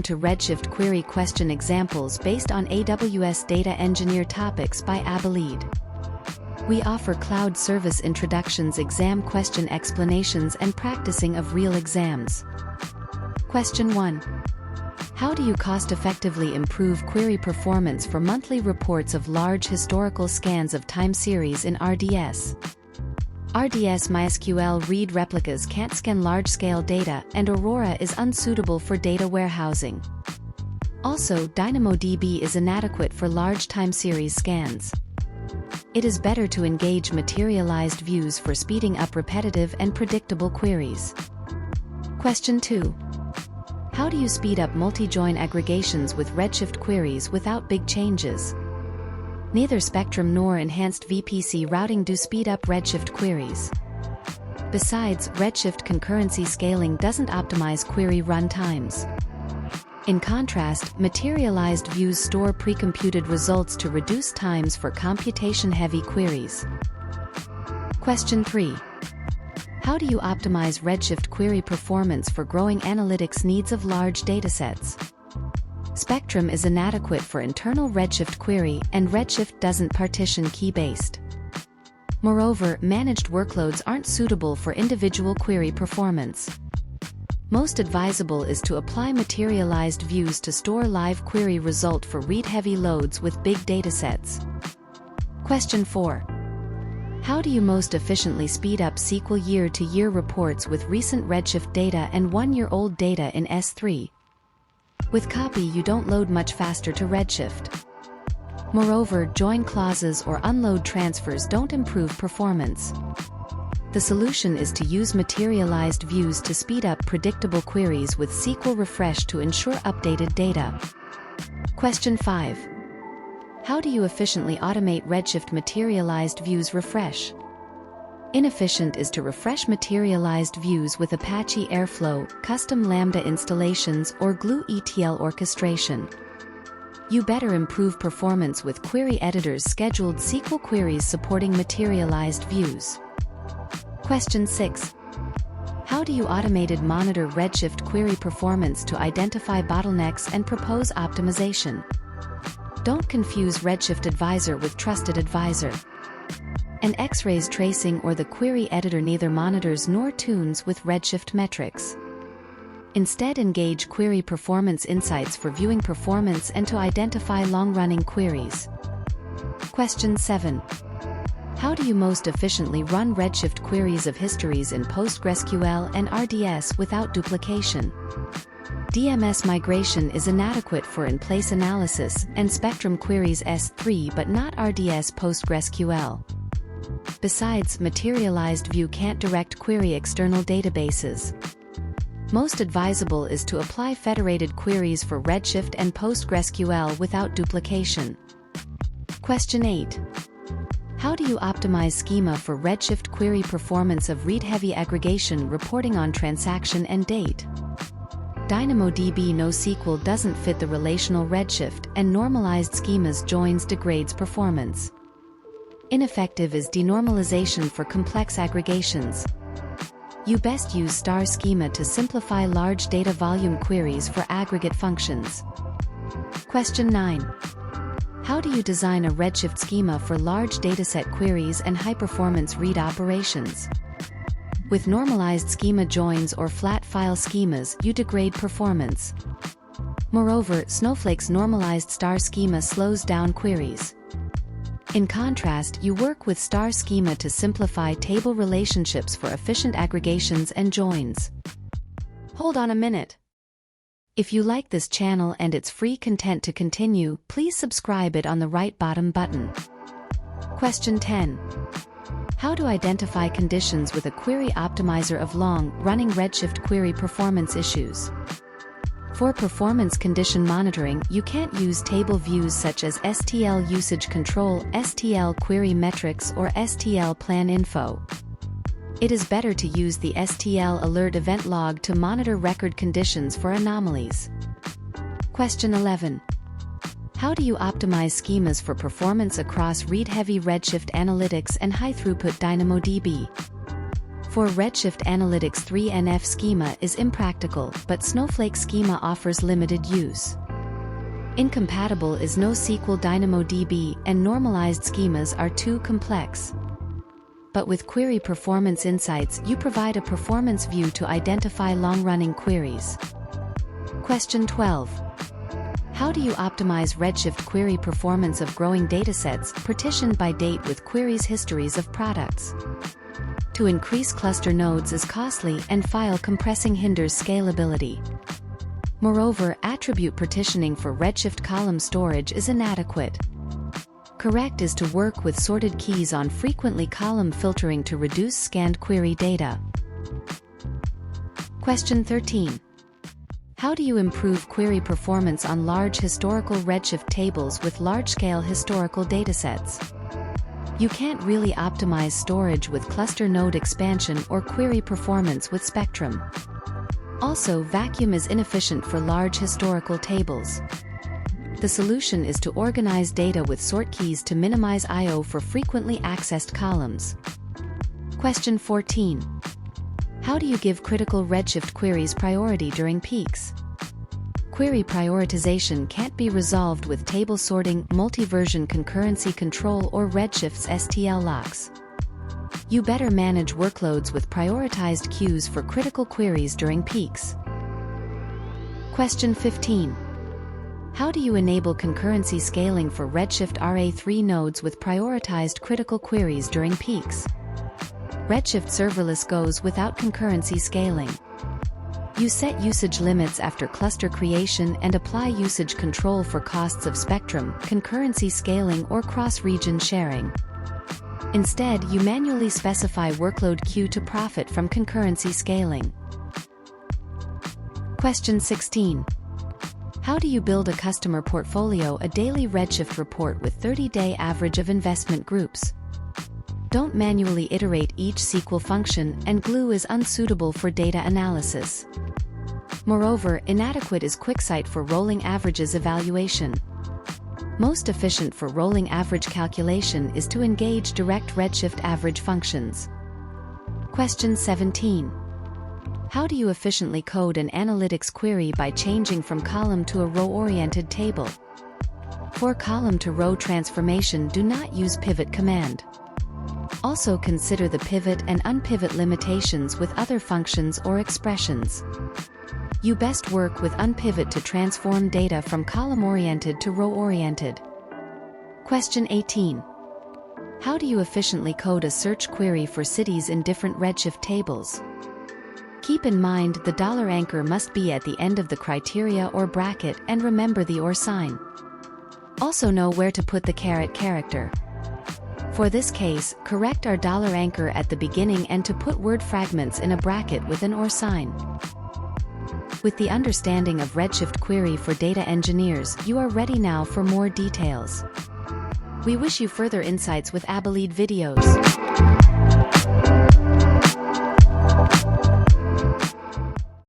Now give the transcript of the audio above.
to Redshift query question examples based on AWS Data Engineer topics by abylead. We offer cloud service introductions, exam question explanations, and practicing of real exams. Question 1. How do you cost-effectively improve query performance for monthly reports of large historical scans of time series in RDS? RDS MySQL read replicas can't scan large-scale data, and Aurora is unsuitable for data warehousing. Also, DynamoDB is inadequate for large time series scans. It is better to engage materialized views for speeding up repetitive and predictable queries. Question 2. How do you speed up multi-join aggregations with Redshift queries without big changes? Neither Spectrum nor enhanced VPC routing do speed up Redshift queries. Besides, Redshift concurrency scaling doesn't optimize query run times. In contrast, materialized views store pre-computed results to reduce times for computation-heavy queries. Question 3. How do you optimize Redshift query performance for growing analytics needs of large datasets? Spectrum is inadequate for internal Redshift query, and Redshift doesn't partition key-based. Moreover, managed workloads aren't suitable for individual query performance. Most advisable is to apply materialized views to store live query result for read-heavy loads with big datasets. Question 4. How do you most efficiently speed up SQL year-to-year reports with recent Redshift data and one-year-old data in S3? With copy, you don't load much faster to Redshift. Moreover, join clauses or unload transfers don't improve performance. The solution is to use materialized views to speed up predictable queries with SQL refresh to ensure updated data. Question 5. How do you efficiently automate Redshift materialized views refresh? Inefficient is to refresh materialized views with Apache Airflow, custom Lambda installations, or Glue ETL orchestration. You better improve performance with query editors scheduled SQL queries supporting materialized views. Question 6. How do you automated monitor Redshift query performance to identify bottlenecks and propose optimization? Don't confuse Redshift Advisor with Trusted Advisor. An X-rays tracing or the query editor neither monitors nor tunes with Redshift metrics. Instead, engage query performance insights for viewing performance and to identify long-running queries. Question 7. How do you most efficiently run Redshift queries of histories in PostgreSQL and RDS without duplication? DMS migration is inadequate for in-place analysis, and Spectrum queries S3 but not RDS PostgreSQL. Besides, materialized view can't direct query external databases. Most advisable is to apply federated queries for Redshift and PostgreSQL without duplication. Question 8. How do you optimize Schema for Redshift query performance of read-heavy aggregation reporting on transaction and date? DynamoDB NoSQL doesn't fit the relational Redshift, and normalized schemas joins degrades performance. Ineffective is denormalization for complex aggregations. You best use star schema to simplify large data volume queries for aggregate functions. Question 9. How do you design a Redshift schema for large dataset queries and high-performance read operations? With normalized schema joins or flat file schemas, you degrade performance. Moreover, Snowflake's normalized star schema slows down queries. In contrast, you work with star schema to simplify table relationships for efficient aggregations and joins. Hold on a minute. If you like this channel and its free content to continue, please subscribe it on the right bottom button. Question 10. How to identify conditions with a query optimizer of long-running Redshift query performance issues? For performance condition monitoring, you can't use table views such as STL usage control, STL query metrics, or STL plan info. It is better to use the STL alert event log to monitor record conditions for anomalies. Question 11. How do you optimize schemas for performance across read-heavy Redshift analytics and high-throughput DynamoDB? For Redshift Analytics 3NF schema is impractical, but Snowflake schema offers limited use. Incompatible is NoSQL DynamoDB, and normalized schemas are too complex. But with Query Performance Insights, you provide a performance view to identify long-running queries. Question 12. How do you optimize Redshift query performance of growing datasets partitioned by date with queries histories of products? To increase cluster nodes is costly, and file compressing hinders scalability. Moreover, attribute partitioning for Redshift column storage is inadequate. Correct is to work with sorted keys on frequently column filtering to reduce scanned query data. Question 13. How do you improve query performance on large historical Redshift tables with large-scale historical datasets? You can't really optimize storage with cluster node expansion or query performance with Spectrum. Also, vacuum is inefficient for large historical tables. The solution is to organize data with sort keys to minimize I/O for frequently accessed columns. Question 14. How do you give critical Redshift queries priority during peaks? Query prioritization can't be resolved with table sorting, multi-version concurrency control, or Redshift's STL locks. You better manage workloads with prioritized queues for critical queries during peaks. Question 15. How do you enable concurrency scaling for Redshift RA3 nodes with prioritized critical queries during peaks? Redshift serverless goes without concurrency scaling. You set usage limits after cluster creation and apply usage control for costs of Spectrum, concurrency scaling, or cross-region sharing. Instead, you manually specify workload queue to profit from concurrency scaling. Question 16. How do you build a customer portfolio, a daily Redshift report with 30-day average of investment groups? Don't manually iterate each SQL function, and glue is unsuitable for data analysis. Moreover, inadequate is QuickSight for rolling averages evaluation. Most efficient for rolling average calculation is to engage direct Redshift average functions. Question 17. How do you efficiently code an analytics query by changing from column to a row-oriented table? For column-to-row transformation, do not use pivot command. Also consider the pivot and unpivot limitations with other functions or expressions. You best work with unpivot to transform data from column-oriented to row-oriented. Question 18. How do you efficiently code a search query for cities in different Redshift tables? Keep in mind the $anchor must be at the end of the criteria or bracket, and remember the or sign. Also know where to put the character. For this case, correct our $anchor at the beginning and to put word fragments in a bracket with an or sign. With the understanding of Redshift query for data engineers, you are ready now for more details. We wish you further insights with abylead videos.